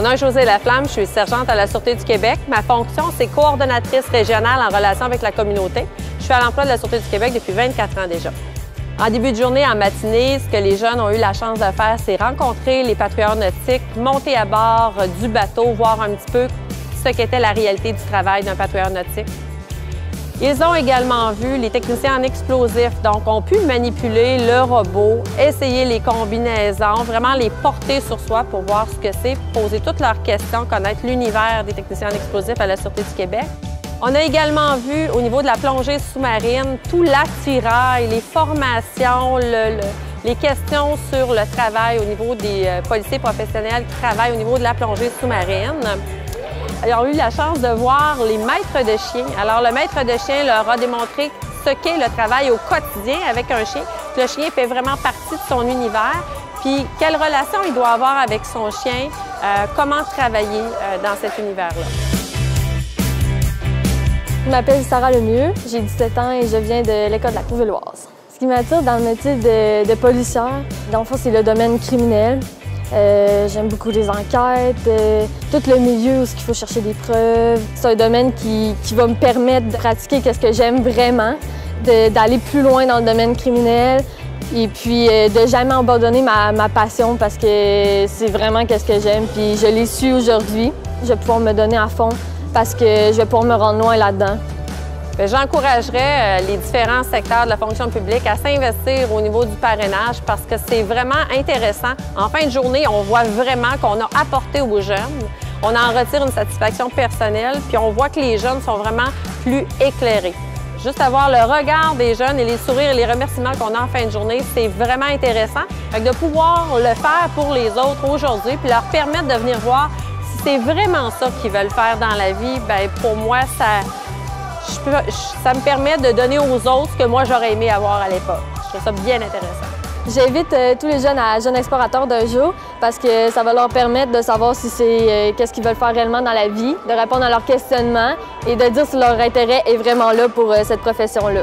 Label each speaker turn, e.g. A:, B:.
A: nom est Josée Laflamme, je suis sergente à la Sûreté du Québec. Ma fonction, c'est coordonnatrice régionale en relation avec la communauté. Je suis à l'emploi de la Sûreté du Québec depuis 24 ans déjà. En début de journée, en matinée, ce que les jeunes ont eu la chance de faire, c'est rencontrer les patrouilleurs nautiques, monter à bord du bateau, voir un petit peu ce qu'était la réalité du travail d'un patrouilleur nautique. Ils ont également vu les techniciens en explosifs, donc ont pu manipuler le robot, essayer les combinaisons, vraiment les porter sur soi pour voir ce que c'est, poser toutes leurs questions, connaître l'univers des techniciens en explosifs à la Sûreté du Québec. On a également vu au niveau de la plongée sous-marine tout l'attirail, les formations, les questions sur le travail au niveau des policiers professionnels qui travaillent au niveau de la plongée sous-marine. Ils ont eu la chance de voir les maîtres de chiens. Alors, le maître de chien leur a démontré ce qu'est le travail au quotidien avec un chien. Le chien fait vraiment partie de son univers. Puis, quelle relation il doit avoir avec son chien, comment travailler dans cet univers-là.
B: Je m'appelle Sarah Lemieux, j'ai 17 ans et je viens de l'école de la Courvilloise. Ce qui m'attire dans le métier de policière, dans le fond, c'est le domaine criminel. J'aime beaucoup les enquêtes, tout le milieu où il faut chercher des preuves. C'est un domaine qui va me permettre de pratiquer ce que j'aime vraiment, d'aller plus loin dans le domaine criminel et puis de jamais abandonner ma passion parce que c'est vraiment ce que j'aime. Puis je l'ai su aujourd'hui, je vais pouvoir me donner à fond parce que je vais pouvoir me rendre loin là-dedans. J'encouragerais les différents secteurs de la fonction publique à s'investir au niveau du parrainage parce que c'est vraiment intéressant. En fin de journée, on voit vraiment qu'on a apporté aux jeunes. On en retire une satisfaction personnelle, puis on voit que les jeunes sont vraiment plus éclairés. Juste avoir le regard des jeunes et les sourires et les remerciements qu'on a en fin de journée, c'est vraiment intéressant. Fait que de pouvoir le faire pour les autres aujourd'hui, puis leur permettre de venir voir si c'est vraiment ça qu'ils veulent faire dans la vie, bien pour moi, ça me permet de donner aux autres ce que moi j'aurais aimé avoir à l'époque. Je trouve ça bien intéressant. J'invite tous les jeunes à Jeunes explorateurs d'un jour parce que ça va leur permettre de savoir si c'est qu'est-ce qu'ils veulent faire réellement dans la vie, de répondre à leurs questionnements et de dire si leur intérêt est vraiment là pour cette profession-là.